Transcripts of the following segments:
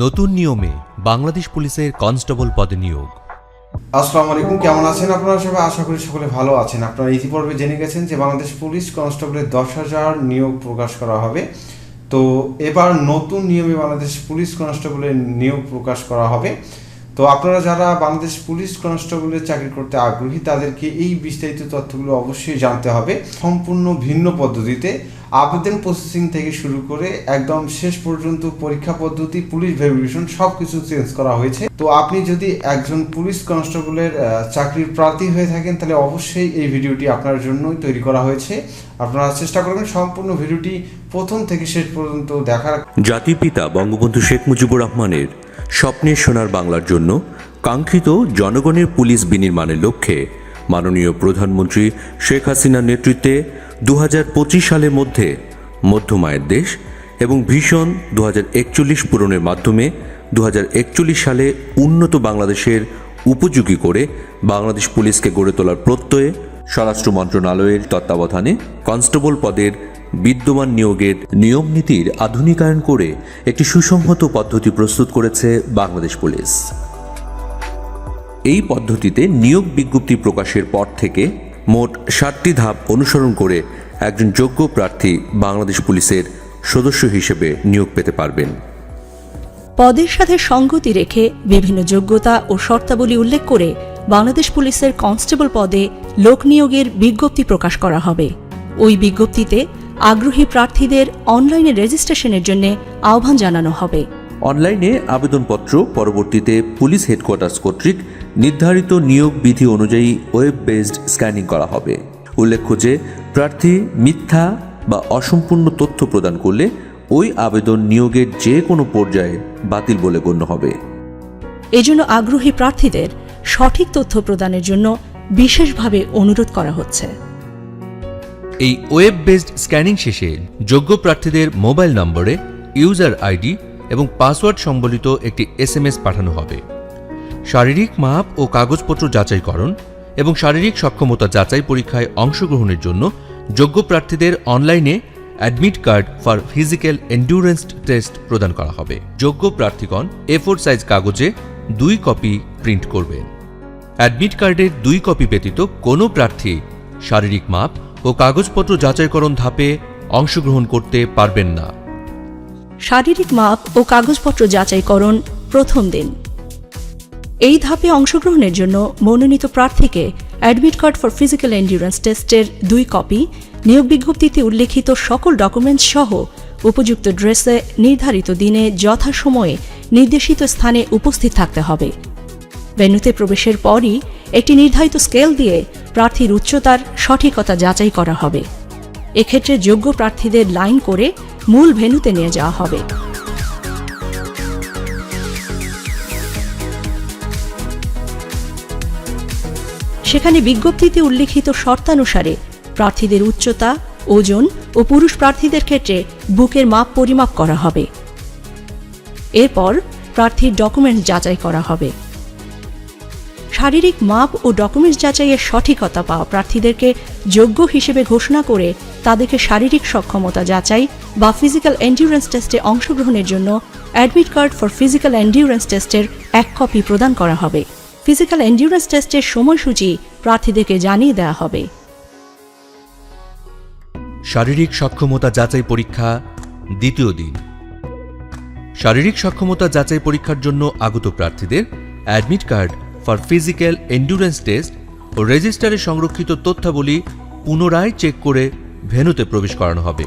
নতুন নিয়মে বাংলাদেশ পুলিশের কনস্টেবল পদে নিয়োগ। আসসালামু আলাইকুম, কেমন আছেন আপনারা সবাই? আশা করি সকলে ভালো আছেন। আপনারা ইতিপূর্বে জেনে গেছেন যে বাংলাদেশ পুলিশ কনস্টেবলের 10,000 নিয়োগ প্রকাশ করা হবে। তো এবার নতুন নিয়মে বাংলাদেশ পুলিশ কনস্টেবলের নিয়োগ প্রকাশ করা হবে। তো আপনারা যারা বাংলাদেশ পুলিশ কনস্টেবলের চাকরি করতে আগ্রহী তাদেরকে এই বিস্তারিত তথ্যগুলো অবশ্যই জানতে হবে। সম্পূর্ণ ভিন্ন পদ্ধতিতে আবেদন প্রসেসিং থেকে শুরু করে একদম শেষ পর্যন্ত পরীক্ষা পদ্ধতি, পুলিশ ভেরিফিকেশন সবকিছু চেঞ্জ করা হয়েছে। তো আপনি যদি একজন পুলিশ কনস্টেবলের চাকরির প্রার্থী হয়ে থাকেন তাহলে অবশ্যই এই ভিডিওটি আপনার জন্যই তৈরি করা হয়েছে। আপনারা চেষ্টা করবেন সম্পূর্ণ ভিডিওটি প্রথম থেকে শেষ পর্যন্ত দেখার। জাতির পিতা বঙ্গবন্ধু শেখ মুজিবুর রহমানের স্বপ্নের সোনার বাংলার জন্য কাঙ্ক্ষিত জনগণের পুলিশ বিনির্মাণের লক্ষ্যে মাননীয় প্রধানমন্ত্রী শেখ হাসিনার নেতৃত্বে 2025 সালের মধ্যে মধ্যমায়ের দেশ এবং ভিশন 2041 পূরণের মাধ্যমে 2041 সালে উন্নত বাংলাদেশের উপযোগী করে বাংলাদেশ পুলিশকে গড়ে তোলার প্রত্যয়ে স্বরাষ্ট্র মন্ত্রণালয়ের তত্ত্বাবধানে কনস্টেবল পদের বিদ্যমান নিয়োগের নিয়ম নীতির আধুনিকায়ন করে একটি সুসংহত পদ্ধতি প্রস্তুত করেছে বাংলাদেশ পুলিশ। এই পদ্ধতিতে নিয়োগ বিজ্ঞপ্তি প্রকাশের পর থেকে মোট 7টি ধাপ অনুসরণ করে একজন যোগ্য প্রার্থী বাংলাদেশ পুলিশের সদস্য হিসেবে নিয়োগ পেতে পারবেন। পদের সাথে সঙ্গতি রেখে বিভিন্ন যোগ্যতা ও শর্তাবলী উল্লেখ করে বাংলাদেশ পুলিশের কনস্টেবল পদে লোক নিয়োগের বিজ্ঞপ্তি প্রকাশ করা হবে। ওই বিজ্ঞপ্তিতে আগ্রহী প্রার্থীদের অনলাইনে রেজিস্ট্রেশনের জন্য আহ্বান জানানো হবে। অনলাইনে আবেদনপত্র পরবর্তীতে পুলিশ হেডকোয়ার্টার্স কর্তৃক নির্ধারিত নিয়োগ বিধি অনুযায়ী ওয়েব বেসড স্ক্যানিং করা হবে। উল্লেখ্য যে প্রার্থী মিথ্যা বা অসম্পূর্ণ তথ্য প্রদান করলে ওই আবেদন নিয়োগের যে কোনো পর্যায়ে বাতিল বলে গণ্য হবে। এজন্য আগ্রহী প্রার্থীদের সঠিক তথ্য প্রদানের জন্য বিশেষভাবে অনুরোধ করা হচ্ছে। এই ওয়েব বেসড স্ক্যানিং শেষে যোগ্য প্রার্থীদের মোবাইল নম্বরে ইউজার আইডি এবং পাসওয়ার্ড সম্বলিত একটি SMS পাঠানো হবে। শারীরিক মাপ ও কাগজপত্র যাচাইকরণ এবং শারীরিক সক্ষমতা যাচাই পরীক্ষায় অংশগ্রহণের জন্য যোগ্য প্রার্থীদের অনলাইনে admit card for physical endurance test প্রদান করা হবে। যোগ্য প্রার্থীগণ A4 সাইজ কাগজে 2 কপি প্রিন্ট করবেন। অ্যাডমিট কার্ডের 2 কপি ব্যতীত কোনো প্রার্থী শারীরিক মাপ ও কাগজপত্র যাচাইকরণ ধাপে অংশগ্রহণ করতে পারবেন না। শারীরিক মাপ ও কাগজপত্র যাচাইকরণ প্রথম দিন। এই ধাপে অংশগ্রহণের জন্য মনোনীত প্রার্থীকে admit card for physical endurance টেস্টের 2 কপি, নিয়োগ বিজ্ঞপ্তিতে উল্লেখিত সকল ডকুমেন্টস সহ উপযুক্ত ড্রেসে নির্ধারিত দিনে যথাসময়ে নির্দেশিত স্থানে উপস্থিত থাকতে হবে। ভেন্যুতে প্রবেশের পরই একটি নির্ধারিত স্কেল দিয়ে প্রার্থীর উচ্চতার সঠিকতা যাচাই করা হবে। এক্ষেত্রে যোগ্য প্রার্থীদের লাইন করে মূল ভেন্যুতে নিয়ে যাওয়া হবে। সেখানে বিজ্ঞপ্তিতে উল্লেখিত শর্তানুসারে প্রার্থীদের উচ্চতা, ওজন ও পুরুষ প্রার্থীদের ক্ষেত্রে বুকের মাপ পরিমাপ করা হবে। এরপর প্রার্থীর ডকুমেন্টস যাচাই করা হবে। শারীরিক মাপ ও ডকুমেন্টস যাচাইয়ের সঠিকতা পাওয়া প্রার্থীদেরকে যোগ্য হিসেবে ঘোষণা করে তাদেরকে শারীরিক সক্ষমতা যাচাই বা ফিজিক্যাল এন্ডিউরেন্স টেস্টে অংশগ্রহণের জন্য admit card for physical endurance টেস্টের 1 কপি প্রদান করা হবে। ফিজিক্যাল এন্ডিউরেন্স টেস্টের সময়সূচি প্রার্থীদেরকে জানিয়ে দেওয়া হবে। শারীরিক সক্ষমতা যাচাই পরীক্ষা দ্বিতীয় দিন। শারীরিক সক্ষমতা যাচাই পরীক্ষার জন্য আগত প্রার্থীদের admit card for physical endurance test ও রেজিস্টারে সংরক্ষিত তথ্যাবলী পুনরায় চেক করে ভেন্যুতে প্রবেশ করানো হবে।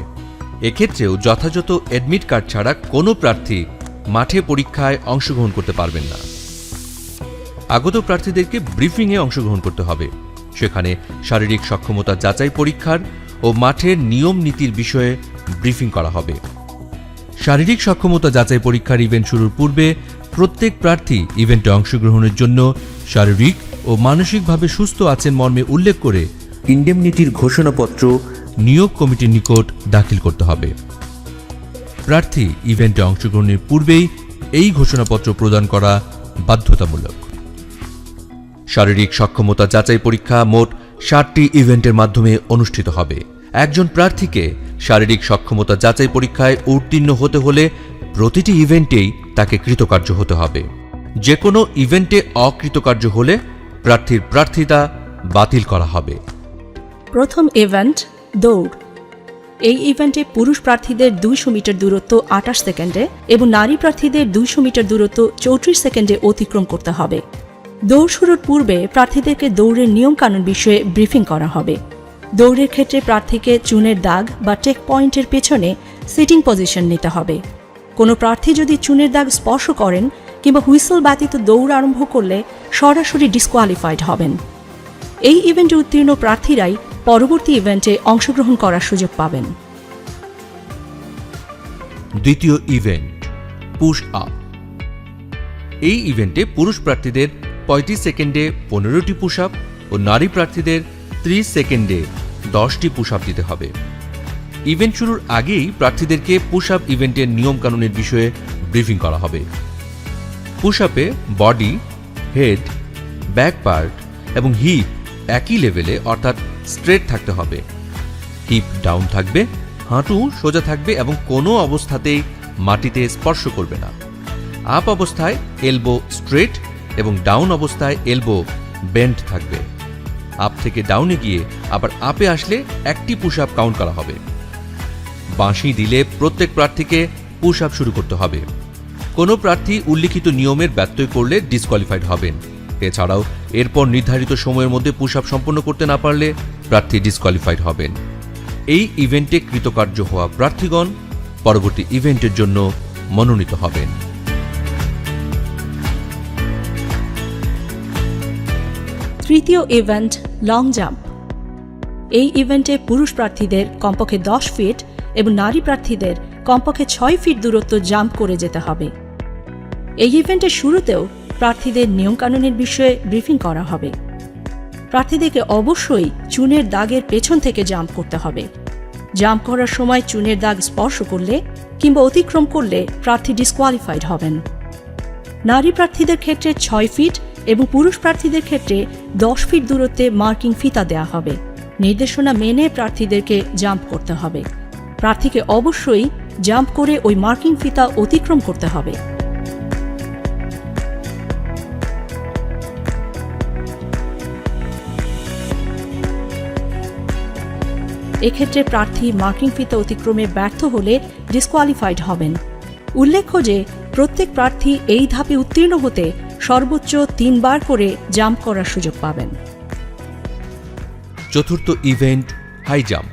এক্ষেত্রেও যথাযথ অ্যাডমিট কার্ড ছাড়া কোনো প্রার্থী মাঠে পরীক্ষায় অংশগ্রহণ করতে পারবেন না। আগত প্রার্থীদেরকে ব্রিফিংয়ে অংশগ্রহণ করতে হবে। সেখানে শারীরিক সক্ষমতা যাচাই পরীক্ষার ও মাঠের নিয়ম নীতির বিষয়ে ব্রিফিং করা হবে। শারীরিক সক্ষমতা যাচাই পরীক্ষার ইভেন্ট শুরুর পূর্বে প্রত্যেক প্রার্থী ইভেন্টে অংশগ্রহণের জন্য শারীরিক ও মানসিকভাবে সুস্থ আছেন মর্মে উল্লেখ করে ইন্ডেমনিটির ঘোষণাপত্র নিয়োগ কমিটির নিকট দাখিল করতে হবে। প্রার্থী ইভেন্টে অংশগ্রহণের পূর্বেই এই ঘোষণাপত্র প্রদান করা বাধ্যতামূলক। শারীরিক সক্ষমতা যাচাই পরীক্ষা মোট 7টি ইভেন্টের মাধ্যমে অনুষ্ঠিত হবে। একজন প্রার্থীকে শারীরিক সক্ষমতা যাচাই পরীক্ষায় উত্তীর্ণ হতে হলে প্রতিটি ইভেন্টেই তাকে কৃতকার্য হতে হবে। যে কোনো ইভেন্টে অকৃতকার্য হলে প্রার্থীর প্রার্থিতা বাতিল করা হবে। প্রথম ইভেন্ট দৌড়। এই ইভেন্টে পুরুষ প্রার্থীদের 200 মিটার দূরত্ব 28 সেকেন্ডে এবং নারী প্রার্থীদের 200 মিটার দূরত্ব 34 সেকেন্ডে অতিক্রম করতে হবে। দৌড় শুরুর পূর্বে প্রার্থীদেরকে দৌড়ের নিয়মকানুন বিষয়ে ব্রিফিং করা হবে। দৌড়ের ক্ষেত্রে প্রার্থীকে চুনের দাগ বা টেক পয়েন্টের পেছনে সিটিং পজিশন নিতে হবে। কোনো প্রার্থী যদি চুনের দাগ স্পর্শ করেন কিংবা হুইসল ব্যতীত দৌড় আরম্ভ করলে সরাসরি ডিসকোয়ালিফাইড হবেন। এই ইভেন্টে উত্তীর্ণ প্রার্থীরাই পরবর্তী ইভেন্টে অংশগ্রহণ করার সুযোগ পাবেন। দ্বিতীয় ইভেন্ট পুশ আপ। এই ইভেন্টে পুরুষ প্রার্থীদের 35 সেকেন্ডে 15টি পুশ আপ ও নারী প্রার্থীদের 30 সেকেন্ডে 10টি পুশ আপ দিতে হবে। ইভেন্ট শুরুর আগেই প্রার্থীদেরকে পুশ আপ ইভেন্টের নিয়মকানুনের বিষয়ে ব্রিফিং করা হবে। পুশ আপে বডি, হেড, ব্যাক পার্ট এবং হিপ একই লেভেলে অর্থাৎ স্ট্রেট থাকতে হবে। হিপ ডাউন থাকবে, হাঁটু সোজা থাকবে এবং কোনো অবস্থাতেই মাটিতে স্পর্শ করবে না। আপ অবস্থায় এলবো স্ট্রেট এবং ডাউন অবস্থায় এলবো বেন্ড থাকবে। আপ থেকে ডাউনে গিয়ে আবার আপে আসলে একটি পুশ আপ কাউন্ট করা হবে। বাঁশি দিলে প্রত্যেক প্রার্থীকে পুশ আপ শুরু করতে হবে। কোনো প্রার্থী উল্লিখিত নিয়মের ব্যত্যয় করলে ডিসকোয়ালিফাইড হবেন। এছাড়াও এরপর নির্ধারিত সময়ের মধ্যে পুশ আপ সম্পন্ন করতে না পারলে প্রার্থী ডিসকোয়ালিফাইড হবেন। এই ইভেন্টে কৃতকার্য হওয়া প্রার্থীগণ পরবর্তী ইভেন্টের জন্য মনোনীত হবেন। তৃতীয় ইভেন্ট লং জাম্প। এই ইভেন্টে পুরুষ প্রার্থীদের কমপক্ষে 10 ফিট এবং নারী প্রার্থীদের কমপক্ষে 6 ফিট দূরত্ব জাম্প করে যেতে হবে। এই ইভেন্টের শুরুতেও প্রার্থীদের নিয়মকানুনের বিষয়ে ব্রিফিং করা হবে। প্রার্থীদেরকে অবশ্যই চুনের দাগের পেছন থেকে জাম্প করতে হবে। জাম্প করার সময় চুনের দাগ স্পর্শ করলে কিংবা অতিক্রম করলে প্রার্থী ডিসকোয়ালিফাইড হবেন। নারী প্রার্থীদের ক্ষেত্রে 6 ফিট এবং পুরুষ প্রার্থীদের ক্ষেত্রে 10 ফিট দূরত্বে মার্কিং ফিতা দেওয়া হবে। নির্দেশনা মেনে প্রার্থীদেরকে জাম্প করতে হবে। প্রার্থীকে অবশ্যই জাম্প করে ওই মার্কিং ফিতা অতিক্রম করতে হবে। এক্ষেত্রে প্রার্থী মার্কিং ফিতা অতিক্রমে ব্যর্থ হলে ডিসকোয়ালিফাইড হবেন। উল্লেখ্য যে প্রত্যেক প্রার্থী এই ধাপে উত্তীর্ণ হতে সর্বোচ্চ 3 বার করে জাম্প করার সুযোগ পাবেন। চতুর্থ ইভেন্ট হাই জাম্প।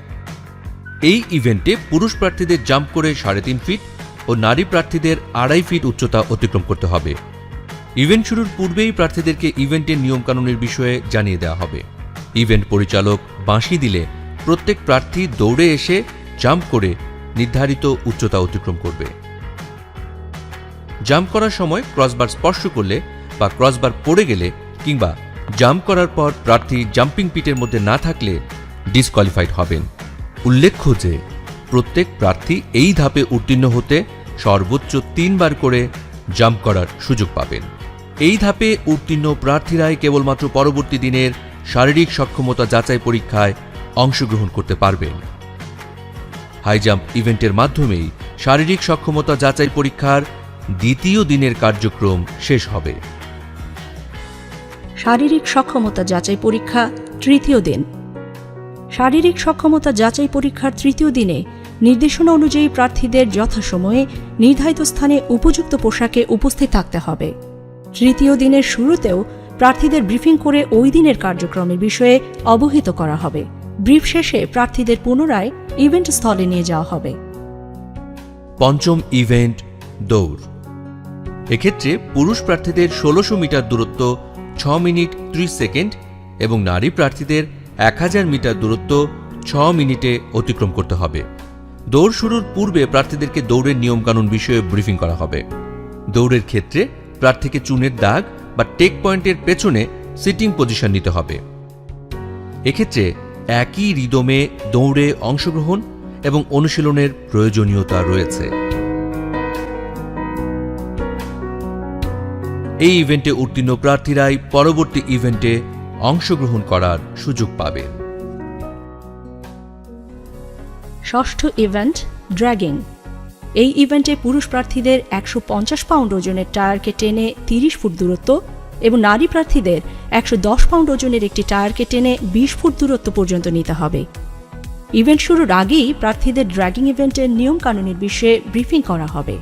এই ইভেন্টে পুরুষ প্রার্থীদের জাম্প করে 3.5 ফিট ও নারী প্রার্থীদের 2.5 ফিট উচ্চতা অতিক্রম করতে হবে। ইভেন্ট শুরুর পূর্বেই প্রার্থীদেরকে ইভেন্টের নিয়মকানুনের বিষয়ে জানিয়ে দেওয়া হবে। ইভেন্ট পরিচালক বাঁশি দিলে প্রত্যেক প্রার্থী দৌড়ে এসে জাম্প করে নির্ধারিত উচ্চতা অতিক্রম করবে। জাম্প করার সময় ক্রসবার স্পর্শ করলে বা ক্রসবার পড়ে গেলে কিংবা জাম্প করার পর প্রার্থী জাম্পিং পিটের মধ্যে না থাকলে ডিসকোয়ালিফাইড হবেন। উল্লেখ্য যে প্রত্যেক প্রার্থী এই ধাপে উত্তীর্ণ হতে সর্বোচ্চ 3 বার করে জাম্প করার সুযোগ পাবেন। এই ধাপে উত্তীর্ণ প্রার্থীরাই কেবলমাত্র পরবর্তী দিনের শারীরিক সক্ষমতা যাচাই পরীক্ষায় অংশগ্রহণ করতে পারবেন। হাই জাম্প ইভেন্টের মাধ্যমেই শারীরিক সক্ষমতা যাচাই পরীক্ষার দ্বিতীয় দিনের কার্যক্রম শেষ হবে। শারীরিক সক্ষমতা যাচাই পরীক্ষা তৃতীয় দিন। শারীরিক সক্ষমতা যাচাই পরীক্ষার তৃতীয় দিনে নির্দেশনা অনুযায়ী প্রার্থীদের যথাসময়ে নির্ধারিত স্থানে উপযুক্ত পোশাকে উপস্থিত থাকতে হবে। তৃতীয় দিনের শুরুতেও প্রার্থীদের ব্রিফিং করে ওই দিনের কার্যক্রমের বিষয়ে অবহিত করা হবে। ব্রিফ শেষে প্রার্থীদের পুনরায় ইভেন্ট স্থলে নিয়ে যাওয়া হবে। পঞ্চম ইভেন্ট দৌড়। এক্ষেত্রে পুরুষ প্রার্থীদের 1600 মিটার দূরত্ব 6 মিনিট 30 সেকেন্ড এবং নারী প্রার্থীদের 1000 মিটার দূরত্ব 6 মিনিটে অতিক্রম করতে হবে। দৌড় শুরুর পূর্বে প্রার্থীদেরকে দৌড়ের নিয়মকানুন বিষয়ে ব্রিফিং করা হবে। দৌড়ের ক্ষেত্রে প্রার্থীকে চুনের দাগ বা টেক পয়েন্টের পেছনে সিটিং পজিশন নিতে হবে। এক্ষেত্রে একই রিদমে দৌড়ে অংশগ্রহণ এবং অনুশীলনের প্রয়োজনীয়তা রয়েছে। এই ইভেন্টে উত্তীর্ণ প্রার্থীরাই পরবর্তী ইভেন্টে অংশগ্রহণ করার সুযোগ পাবেন। ষষ্ঠ ইভেন্ট ড্র্যাগিং। এই ইভেন্টে পুরুষ প্রার্থীদের 150 পাউন্ড ওজনের টায়ারকে টেনে 30 ফুট দূরত্ব এবং নারী প্রার্থীদের 110 পাউন্ড ওজনের একটি টায়ারকে টেনে 20 ফুট দূরত্ব পর্যন্ত নিতে হবে। ইভেন্ট শুরুর আগেই প্রার্থীদের ড্র্যাগিং ইভেন্টের নিয়মকানুনের বিষয়ে ব্রিফিং করা হবে।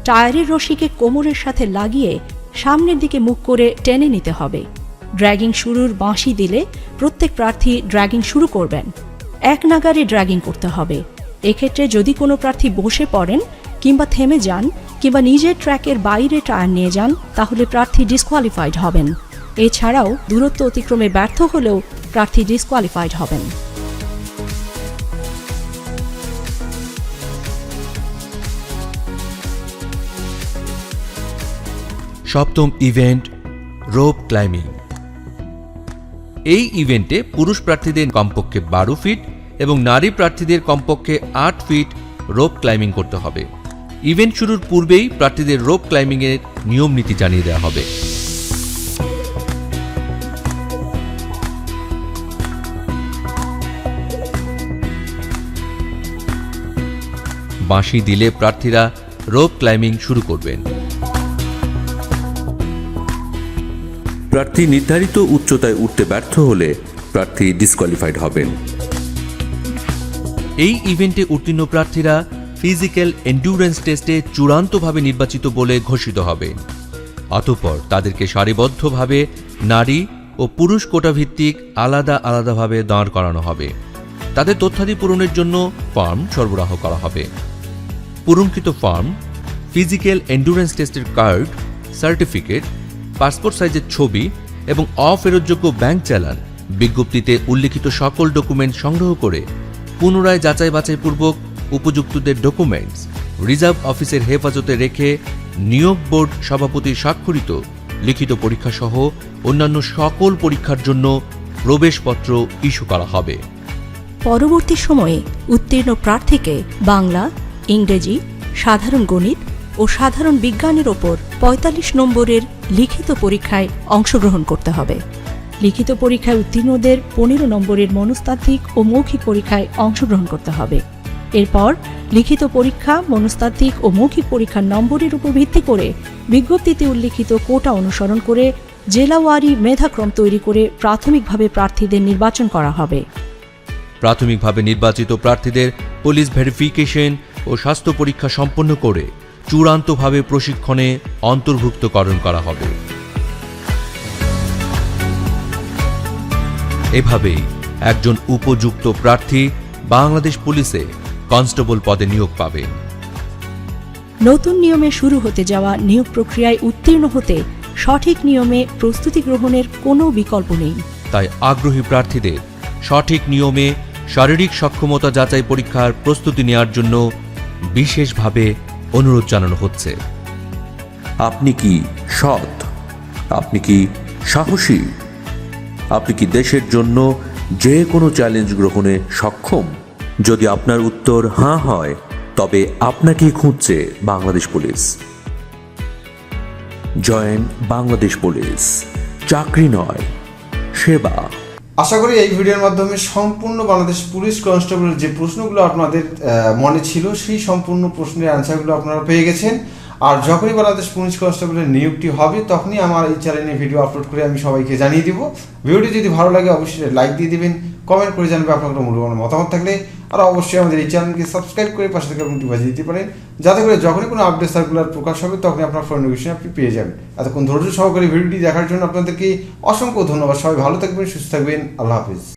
টায়ারের রশিকে কোমরের সাথে লাগিয়ে সামনের দিকে মুখ করে টেনে নিতে হবে। ড্র্যাগিং শুরুর বাঁশি দিলে প্রত্যেক প্রার্থী ড্র্যাগিং শুরু করবেন। এক নাগারে ড্র্যাগিং করতে হবে। এক্ষেত্রে যদি কোনো প্রার্থী বসে পড়েন কিংবা থেমে যান কিংবা নিজের ট্র্যাকের বাইরে টায়ার নিয়ে যান তাহলে প্রার্থী ডিসকোয়ালিফাইড হবেন। এছাড়াও দূরত্ব অতিক্রমে ব্যর্থ হলেও প্রার্থী ডিসকোয়ালিফাইড হবেন। সপ্তম ইভেন্ট, রোপ ক্লাইম্বিং। এই ইভেন্টে পুরুষ প্রার্থীদের কমপক্ষে 12 ফিট এবং নারী প্রার্থীদের কমপক্ষে 8 ফিট রোপ ক্লাইম্বিং করতে হবে। ইভেন্ট শুরুর পূর্বেই প্রার্থীদের রোপ ক্লাইম্বিংয়ের নিয়ম নীতি জানিয়ে দেওয়া হবে। বাঁশি দিলে প্রার্থীরা রোপ ক্লাইম্বিং শুরু করবেন। প্রার্থী নির্ধারিত উচ্চতায় উঠতে ব্যর্থ হলে প্রার্থী ডিসকোয়ালিফাইড হবেন। এই ইভেন্টে উত্তীর্ণ প্রার্থীরা ফিজিক্যাল এন্ডুরেন্স টেস্টে চূড়ান্তভাবে নির্বাচিত বলে ঘোষিত হবে। অতঃপর তাদেরকে সারিবদ্ধভাবে নারী ও পুরুষ কোটা ভিত্তিক আলাদা আলাদাভাবে দাঁড় করানো হবে। তাদের তথ্যাদি পূরণের জন্য ফর্ম সরবরাহ করা হবে। পূরণকৃত ফর্ম, ফিজিক্যাল এন্ডুরেন্স টেস্টের কার্ড, সার্টিফিকেট, পাসপোর্ট সাইজের ছবি এবং অফেরতযোগ্য ব্যাংক চালান, বিজ্ঞপ্তিতে উল্লিখিত সকল ডকুমেন্ট সংগ্রহ করে পুনরায় যাচাই বাছাইপূর্বক উপযুক্তদের ডকুমেন্টস রিজার্ভ অফিসের হেফাজতে রেখে নিয়োগ বোর্ড সভাপতির স্বাক্ষরিত লিখিত পরীক্ষা সহ অন্যান্য সকল পরীক্ষার জন্য প্রবেশপত্র ইস্যু করা হবে। পরবর্তী সময়ে উত্তীর্ণ প্রার্থীকে বাংলা, ইংরেজি, সাধারণ গণিত ও সাধারণ বিজ্ঞানের ওপর 45 নম্বরের লিখিত পরীক্ষায় অংশগ্রহণ করতে হবে। লিখিত পরীক্ষায় উত্তীর্ণদের 15 নম্বরের মনস্তাত্ত্বিক ও মৌখিক পরীক্ষায় অংশগ্রহণ করতে হবে। এরপর লিখিত পরীক্ষা, মনস্তাত্ত্বিক ও মৌখিক পরীক্ষার নম্বরের উপর ভিত্তি করে বিজ্ঞপ্তিতে উল্লিখিত কোটা অনুসরণ করে জেলাওয়ারি মেধাক্রম তৈরি করে প্রাথমিকভাবে প্রার্থীদের নির্বাচন করা হবে। প্রাথমিকভাবে নির্বাচিত প্রার্থীদের পুলিশ ভেরিফিকেশন ও স্বাস্থ্য পরীক্ষা সম্পন্ন করে চূড়ান্তভাবে প্রশিক্ষণে অন্তর্ভুক্তকরণ করা হবে। এভাবেই একজন উপযুক্ত প্রার্থী বাংলাদেশ পুলিশে কনস্টেবল পদে নিয়োগ পাবে। নতুন নিয়মে শুরু হতে যাওয়া নিয়োগ প্রক্রিয়ায় উত্তীর্ণ হতে সঠিক নিয়মে প্রস্তুতি গ্রহণের কোনো বিকল্প নেই। তাই আগ্রহী প্রার্থীদের সঠিক নিয়মে শারীরিক সক্ষমতা যাচাই পরীক্ষার প্রস্তুতি নেওয়ার জন্য বিশেষভাবে অনুরোধ জানানো হচ্ছে। আপনি কি সৎ? আপনি কি সাহসী? আপনি কি দেশের জন্য যে কোনো চ্যালেঞ্জ গ্রহণে সক্ষম? যদি আপনার উত্তর হ্যাঁ হয় তবে আপনাকেই খুঁজছে Bangladesh police. Join Bangladesh police, চাকরি নয় সেবা। আশা করি এই ভিডিওর মাধ্যমে সম্পূর্ণ বাংলাদেশ পুলিশ কনস্টেবলের যে প্রশ্নগুলো আপনাদের মনে ছিল সেই সম্পূর্ণ প্রশ্নের অ্যান্সারগুলো আপনারা পেয়ে গেছেন। আর যখনই বাংলাদেশ পুলিশ কনস্টেবলের নিয়োগটি হবে তখনই আমার এই চ্যানেলে ভিডিও আপলোড করে আমি সবাইকে জানিয়ে দিব। ভিডিওটি যদি ভালো লাগে অবশ্যই লাইক দিয়ে দিবেন, কমেন্ট করে জানাবেন আপনার কোনো মূল্যবান মতামত থাকলে, আর অবশ্যই আমাদের এই চ্যানেলকে সাবস্ক্রাইব করে পাশে থেকে ঘন্টি বাজিয়ে দিতে পারেন, যাতে করে যখনই কোনো আপডেট সার্কুলার প্রকাশ হবে তখনই আপনার ফোন নোটিফিকেশন আপনি পেয়ে যাবেন। এতক্ষণ ধৈর্য সহকারে ভিডিওটি দেখার জন্য আপনাদেরকে অসংখ্য ধন্যবাদ। সবাই ভালো থাকবেন, সুস্থ থাকবেন। আল্লাহ হাফিজ।